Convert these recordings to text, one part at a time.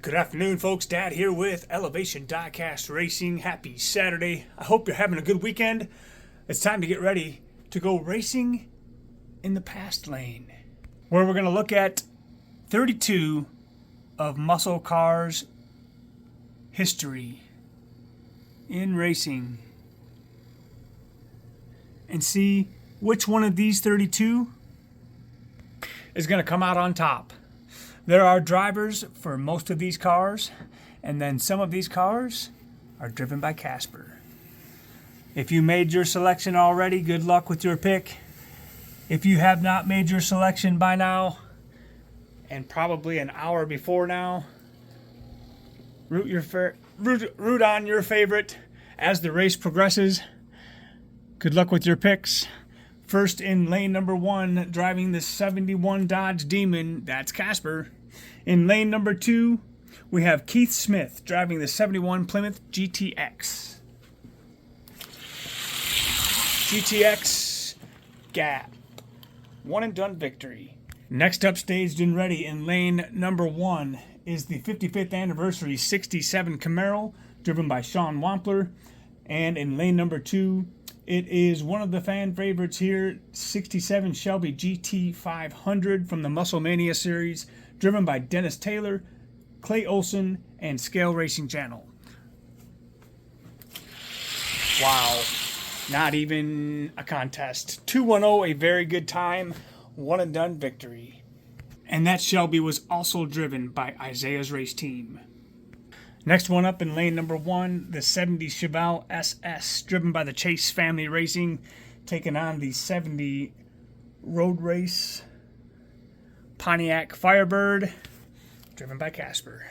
Good afternoon, folks. Dad here with Elevation Diecast Racing. Happy Saturday. I hope you're having a good weekend. It's time to get ready to go racing in the past lane, where we're going to look at 32 of muscle cars history in racing and see which one of these 32 is going to come out on top. There are drivers for most of these cars, and then some of these cars are driven by Casper. If you made your selection already, good luck with your pick. If you have not made your selection by now, and probably an hour before now, root on your favorite as the race progresses. Good luck with your picks. First in lane number 1, driving the 71 Dodge Demon, that's Casper. In lane number 2, we have Keith Smith driving the 71 Plymouth GTX. GTX Gap. One and done victory. Next up, staged and ready in lane number 1 is the 55th anniversary 67 Camaro, driven by Sean Wampler. And in lane number 2, it is one of the fan favorites here, 67 Shelby GT500 from the Muscle Mania series, driven by Dennis Taylor, Clay Olson, and Scale Racing Channel. Wow, not even a contest. 210, a very good time, one and done victory. And that Shelby was also driven by Isaiah's race team. Next one up in lane number 1, the 70 Chevelle SS, driven by the Chase Family Racing, taking on the 70 Road Race Pontiac Firebird, driven by Casper.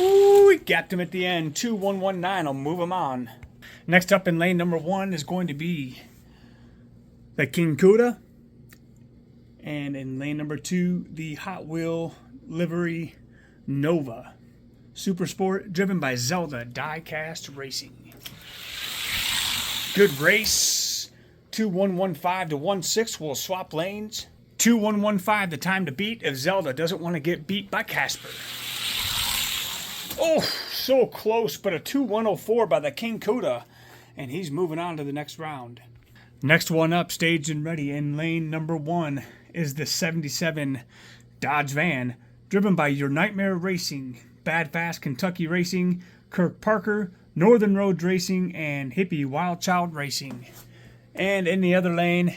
Ooh, we gapped him at the end. 2119 will move him on. Next up in lane number 1 is going to be the King Cuda. And in lane number 2, the Hot Wheel Livery Nova Super Sport, driven by Zelda Diecast Racing. Good race. 2115 to 16 will swap lanes. 2115 the time to beat if Zelda doesn't want to get beat by Casper. Oh, so close, but a 2104 by the King Cuda, and he's moving on to the next round. Next one up, staged and ready in lane number 1 is the 77 Dodge Van, driven by Your Nightmare Racing, Bad Fast Kentucky Racing, Kirk Parker, Northern Roads Racing, and Hippie Wild Child Racing. And in the other lane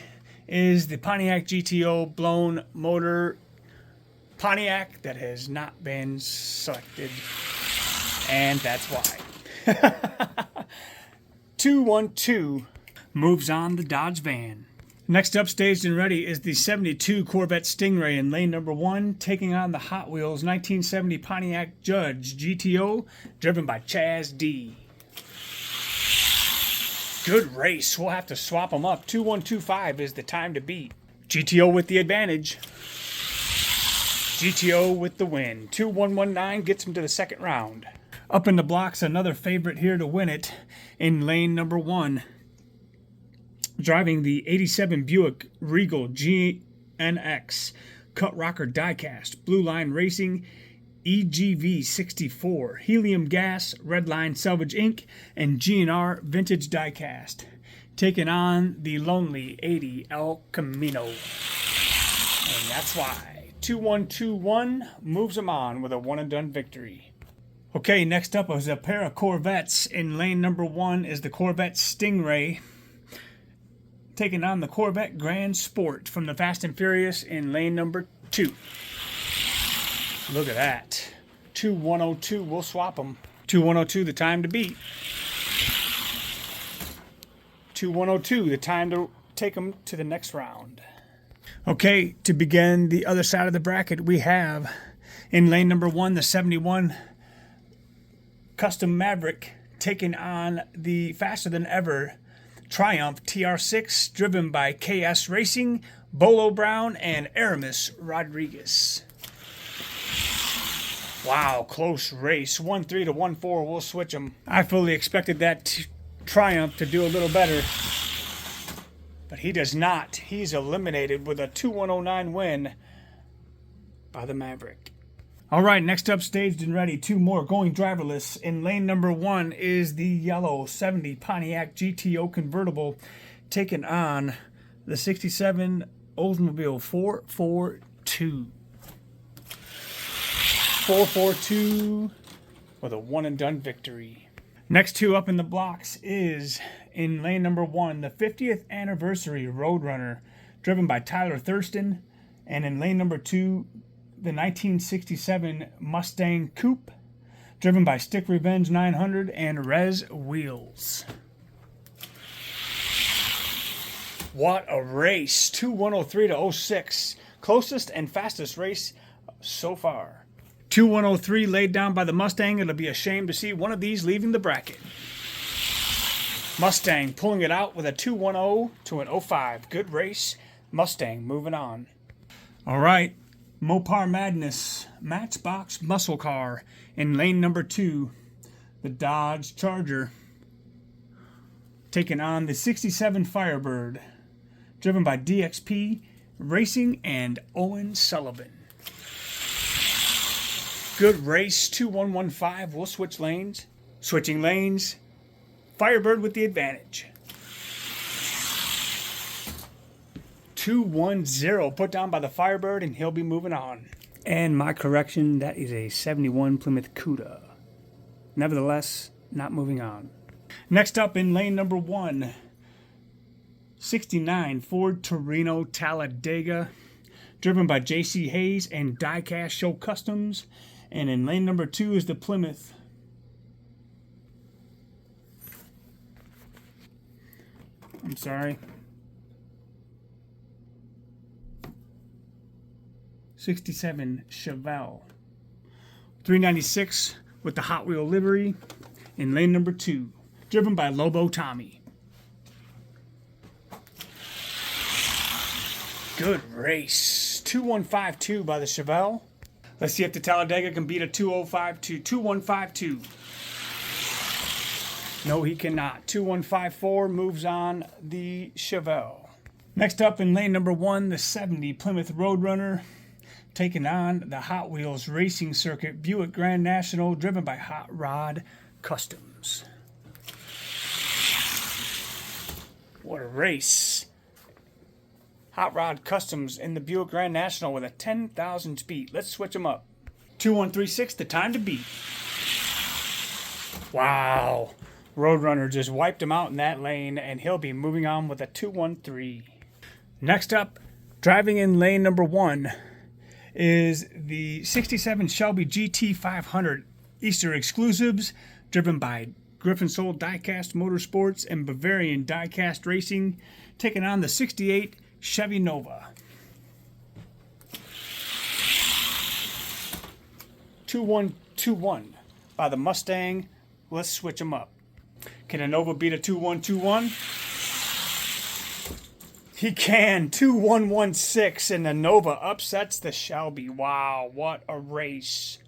is the Pontiac GTO blown motor Pontiac that has not been selected. And that's why. 212 moves on the Dodge Van. Next up, staged and ready, is the 72 Corvette Stingray in lane number 1, taking on the Hot Wheels 1970 Pontiac Judge GTO, driven by Chaz D. Good race. We'll have to swap them up. 2125 is the time to beat. GTO with the advantage. GTO with the win. 2119 gets him to the second round. Up in the blocks, another favorite here to win it in lane number 1. Driving the 87 Buick Regal GNX Cut Rocker Diecast, Blue Line Racing, EGV 64, Helium Gas, Red Line Salvage Inc., and GNR Vintage Diecast, taking on the lonely 80 El Camino. And that's why 2121 moves him on with a one and done victory. Okay, next up is a pair of Corvettes. In lane number 1 is the Corvette Stingray, taking on the Corvette Grand Sport from the Fast and Furious in lane number 2. Look at that. 2102, we'll swap them. 2102, the time to beat. 2102, the time to take them to the next round. Okay, to begin the other side of the bracket, we have in lane number 1, the 71 Custom Maverick, taking on the faster than ever Triumph TR6, driven by KS Racing, Bolo Brown, and Aramis Rodriguez. Wow, close race. 1-3 to 1-4. We'll switch them. I fully expected that Triumph to do a little better, but he does not. He's eliminated with a 2-109 win by the Maverick. All right, next up, staged and ready. Two more going driverless. In lane number 1 is the yellow 70 Pontiac GTO convertible, taking on the 67 Oldsmobile 442. 442 with a one and done victory. Next two up in the blocks is in lane number 1, the 50th anniversary Roadrunner, driven by Tyler Thurston, and in lane number 2, the 1967 Mustang Coupe, driven by Stick Revenge 900 and Rez Wheels. What a race! 2103 to 06. Closest and fastest race so far. 2103 laid down by the Mustang. It'll be a shame to see one of these leaving the bracket. Mustang pulling it out with a 210 to an 05. Good race. Mustang moving on. All right. Mopar Madness Matchbox Muscle Car in lane number 2. The Dodge Charger taking on the 67 Firebird, driven by DXP Racing and Owen Sullivan. Good race. 2115. We'll switch lanes. Switching lanes. Firebird with the advantage. 210 put down by the Firebird, and he'll be moving on. And my correction, that is a 71 Plymouth Cuda. Nevertheless, not moving on. Next up in lane number 1, 69 Ford Torino Talladega, driven by JC Hayes and Diecast Show Customs. And in lane number 2 is the Plymouth. I'm sorry. 67 Chevelle. 396 with the Hot Wheel livery in lane number 2, driven by Lobo Tommy. Good race. 2152 by the Chevelle. Let's see if the Talladega can beat a 2052. 2152. No, he cannot. 2154 moves on the Chevelle. Next up in lane number 1, the 70 Plymouth Roadrunner, taking on the Hot Wheels Racing Circuit Buick Grand National, driven by Hot Rod Customs. What a race. Hot Rod Customs in the Buick Grand National with a 10,000 speed. Let's switch them up. 2136, the time to beat. Wow. Roadrunner just wiped him out in that lane, and he'll be moving on with a 213. Next up, driving in lane number 1, is the 67 Shelby GT500 Easter Exclusives, driven by Griffin Soul Diecast Motorsports and Bavarian Diecast Racing, taking on the 68 Chevy Nova. 2121 by the Mustang. Let's switch them up. Can a Nova beat a 2121? He can. 2116, and the Nova upsets the Shelby. Wow, what a race.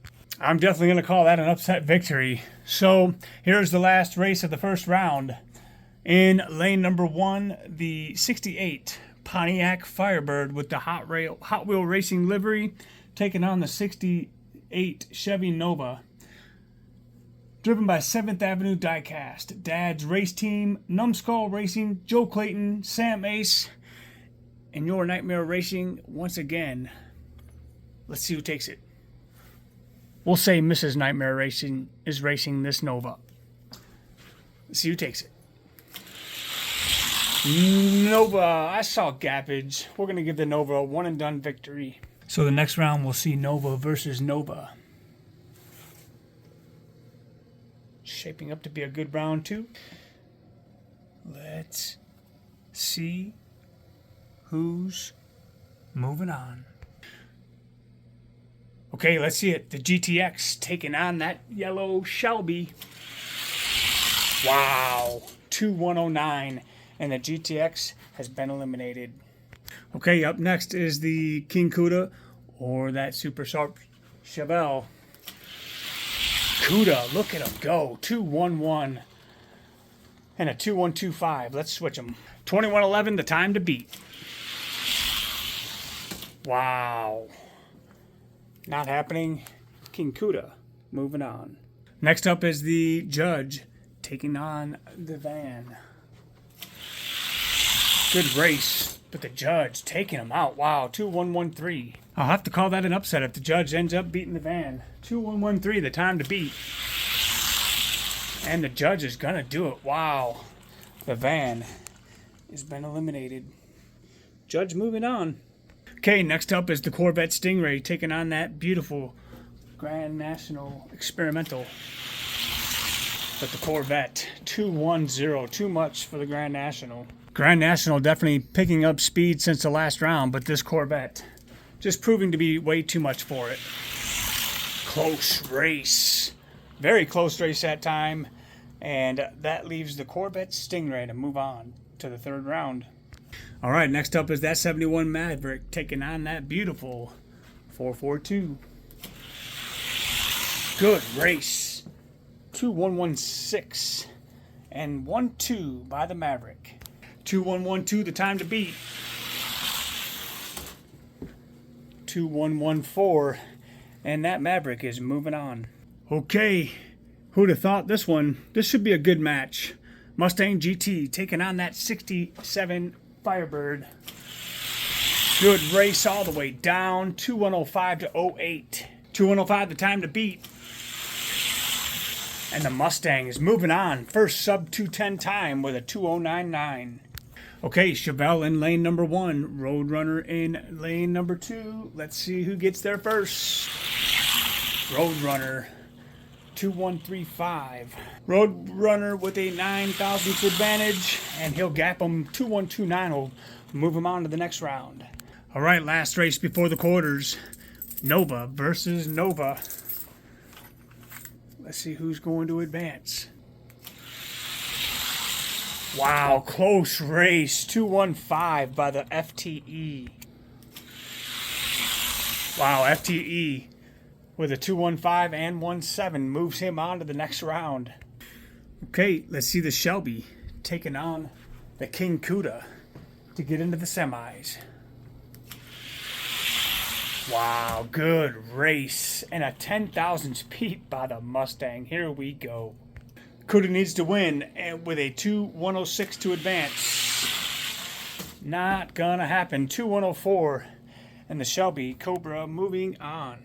I'm definitely going to call that an upset victory. So here's the last race of the first round. In lane number 1, the 68 Pontiac Firebird with the Hot Wheel Racing livery, taking on the 68 Chevy Nova, driven by 7th Avenue Diecast, Dad's Race Team, Numbskull Racing, Joe Clayton, Sam Ace, and Your Nightmare Racing once again. Let's see who takes it. We'll say Mrs. Nightmare Racing is racing this Nova. Let's see who takes it. Nova, I saw gappage. We're going to give the Nova a one and done victory. So the next round we'll see Nova versus Nova. Shaping up to be a good round too. Let's see who's moving on. Okay, let's see it. The GTX taking on that yellow Shelby. Wow. 2109. And the GTX has been eliminated. Okay, up next is the King Cuda, or that super sharp Chevelle. Cuda, look at him go. 211 and a 2125. Let's switch them. 2111, the time to beat. Wow. Not happening. King Cuda moving on. Next up is the Judge taking on the Van. Good race, but the Judge taking him out. Wow, 2-1-1-3. I'll have to call that an upset if the Judge ends up beating the Van. 2-1-1-3, the time to beat. And the Judge is going to do it. Wow. The Van has been eliminated. Judge moving on. Okay, next up is the Corvette Stingray taking on that beautiful Grand National Experimental. But the Corvette, 2-1-0. Too much for the Grand National. Grand National definitely picking up speed since the last round, but this Corvette just proving to be way too much for it. Close race. Very close race that time. And that leaves the Corvette Stingray to move on to the third round. All right, next up is that 71 Maverick taking on that beautiful 442. Good race. 2-1-1-6 and 1-2 by the Maverick. 2-1-1-2, the time to beat. 2-1-1-4, and that Maverick is moving on. Okay, who'd have thought this one? This should be a good match. Mustang GT taking on that 67 Firebird. Good race all the way down. 2-1-05 to 08. 2-1-05, the time to beat. And the Mustang is moving on. First sub 210 time with a 2:09.9. Okay, Chevelle in lane number 1. Roadrunner in lane number 2. Let's see who gets there first. Roadrunner, 2:135. Roadrunner with a 9 thousandths advantage, and he'll gap him. 2:129 will move him on to the next round. All right, last race before the quarters. Nova versus Nova. Let's see who's going to advance. Wow, close race. 2:15 by the FTE. Wow, FTE with a 2:15 and 1:7 moves him on to the next round. Okay, let's see the Shelby taking on the King Cuda to get into the semis. Wow, good race. And a 10,000 beat by the Mustang. Here we go. Cuda needs to win and with a 2:106 to advance. Not gonna happen. 2:104. And the Shelby Cobra moving on.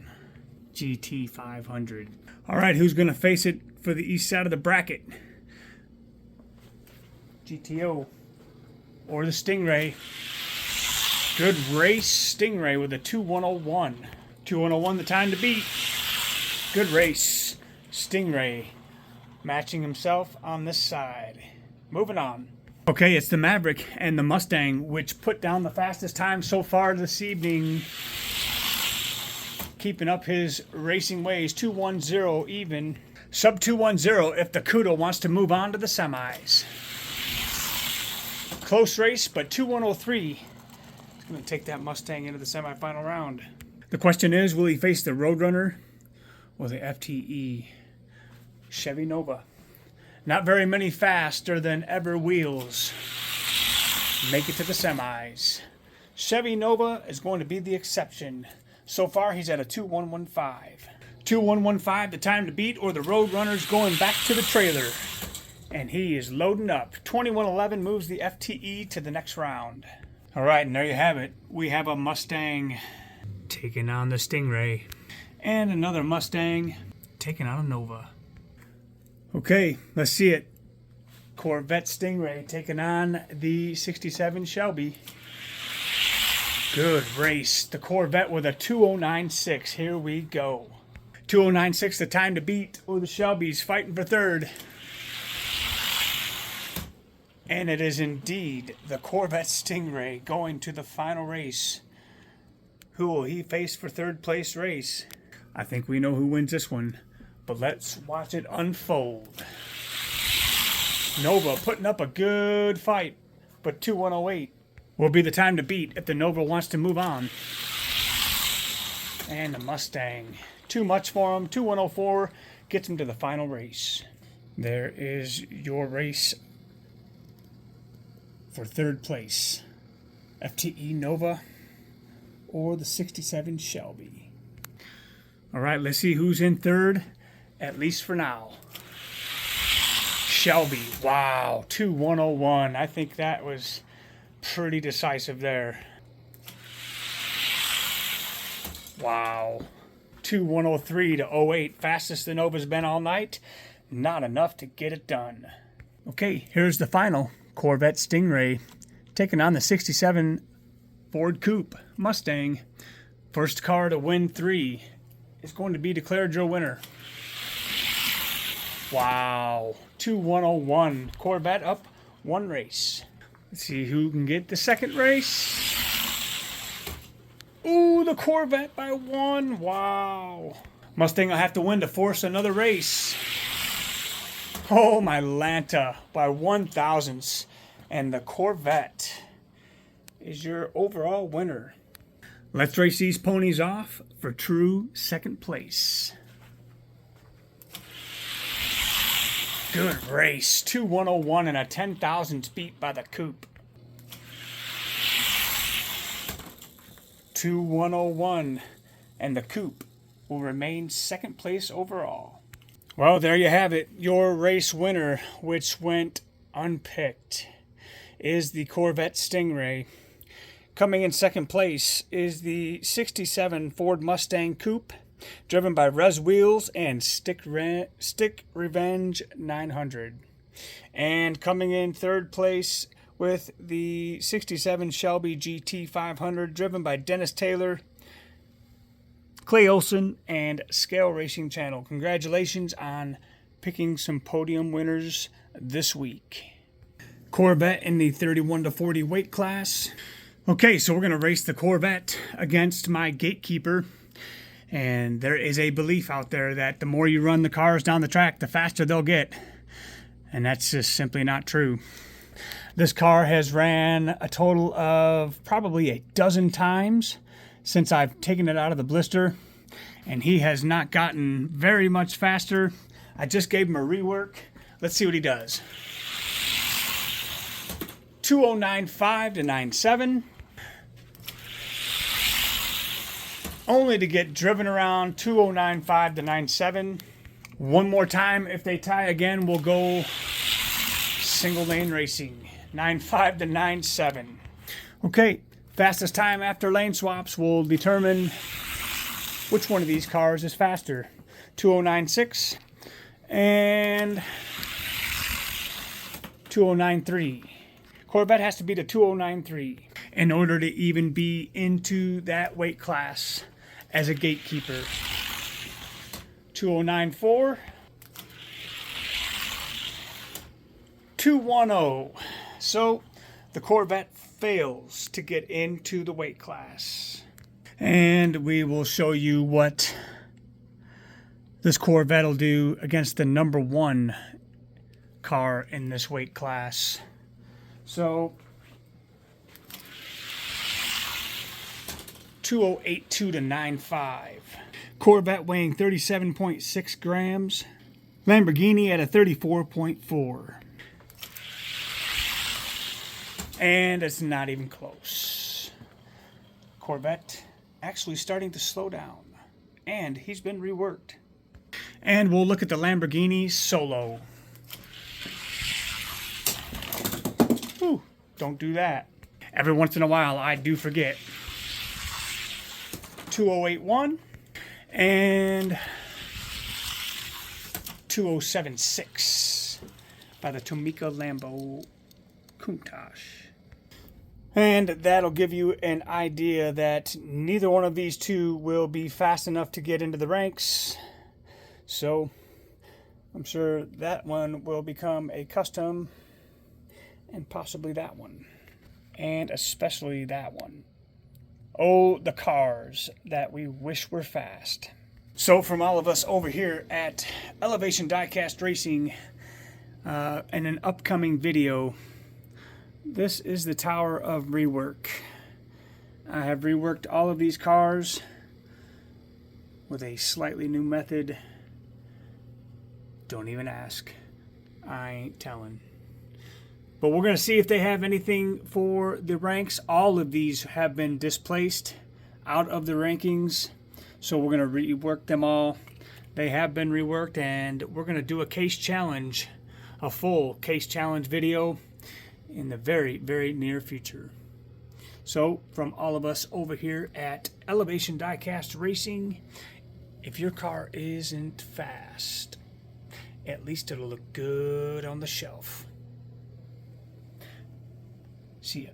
GT 500. All right, who's gonna face it for the east side of the bracket? GTO or the Stingray? Good race, Stingray with a 2:101. 2:101, the time to beat. Good race, Stingray matching himself on this side. Moving on. Okay, it's the Maverick and the Mustang, which put down the fastest time so far this evening. Keeping up his racing ways. 2:10 even. Sub 2:10 if the Cuda wants to move on to the semis. Close race, but 2:103. Going to take that Mustang into the semifinal round. The question is, will he face the Roadrunner or the FTE Chevy Nova? Not very many faster than ever wheels make it to the semis. Chevy Nova is going to be the exception. So far, he's at a 2:115. 2:115, the time to beat, or the Roadrunner's going back to the trailer. And he is loading up. 21:11 moves the FTE to the next round. All right, and there you have it. We have a Mustang taking on the Stingray, and another Mustang taking on a Nova. Okay, let's see it. Corvette Stingray taking on the 67 Shelby. Good race. The Corvette with a 2:09.6. Here we go. 2:09.6, the time to beat. Oh, the Shelby's fighting for third. And it is indeed the Corvette Stingray going to the final race. Who will he face for third place race? I think we know who wins this one, but let's watch it unfold. Nova putting up a good fight, but 2:108 will be the time to beat if the Nova wants to move on. And the Mustang, too much for him. 2:104 gets him to the final race. There is your race for third place. FTE Nova or the 67 Shelby. All right, let's see who's in third, at least for now. Shelby, wow, 2-101. I think that was pretty decisive there. Wow, 2-103 to 08. Fastest the Nova's been all night. Not enough to get it done. Okay, here's the final. Corvette Stingray taking on the 67 Ford Coupe Mustang. First car to win 3 is going to be declared your winner. Wow, 2-101. Corvette up 1 race. Let's see who can get the second race. Ooh, the Corvette by 1. Wow. Mustang will have to win to force another race. Oh, my Lanta by 1 thousandths. And the Corvette is your overall winner. Let's race these ponies off for true second place. Good race. 2-101 and a 10 thousandths beat by the Coupe. 2-101 and the Coupe will remain second place overall. Well, there you have it. Your race winner, which went unpicked, is the Corvette Stingray. Coming in second place is the 67 Ford Mustang Coupe, driven by Rez Wheels and Stick Revenge 900. And coming in third place with the 67 Shelby GT 500, driven by Dennis Taylor, Clay Olson, and Scale Racing Channel. Congratulations on picking some podium winners this week. Corvette in the 31 to 40 weight class. Okay, so we're going to race the Corvette against my Gatekeeper. And there is a belief out there that the more you run the cars down the track, the faster they'll get. And that's just simply not true. This car has ran a total of probably a dozen times since I've taken it out of the blister, and he has not gotten very much faster. I just gave him a rework. Let's see what he does. 2095 to 97. Only to get driven around 2095 to 97. One more time. If they tie again, we'll go single lane racing. 95 to 97. Okay, fastest time after lane swaps will determine which one of these cars is faster. 2096 and 2093. Corvette has to beat a 2093 in order to even be into that weight class as a Gatekeeper. 2094. 210. So the Corvette fails to get into the weight class. And we will show you what this Corvette will do against the number 1 car in this weight class. So 2082 to 95. Corvette weighing 37.6 grams. Lamborghini at a 34.4. And it's not even close. Corvette actually starting to slow down. And he's been reworked. And we'll look at the Lamborghini Solo. Ooh, don't do that. Every once in a while, I do forget. 2081 and 2076 by the Tomica Lambo Countach. And that'll give you an idea that neither one of these two will be fast enough to get into the ranks. So I'm sure that one will become a custom, and possibly that one, and especially that one. Oh, the cars that we wish were fast. So from all of us over here at Elevation Diecast Racing, in an upcoming video, this is the Tower of Rework. I have reworked all of these cars with a slightly new method. Don't even ask. I ain't telling. But we're going to see if they have anything for the ranks. All of these have been displaced out of the rankings. So we're going to rework them all. They have been reworked, and we're going to do a case challenge, a full case challenge video in the very, very near future. So from all of us over here at Elevation Diecast Racing, if your car isn't fast, at least it'll look good on the shelf. See ya.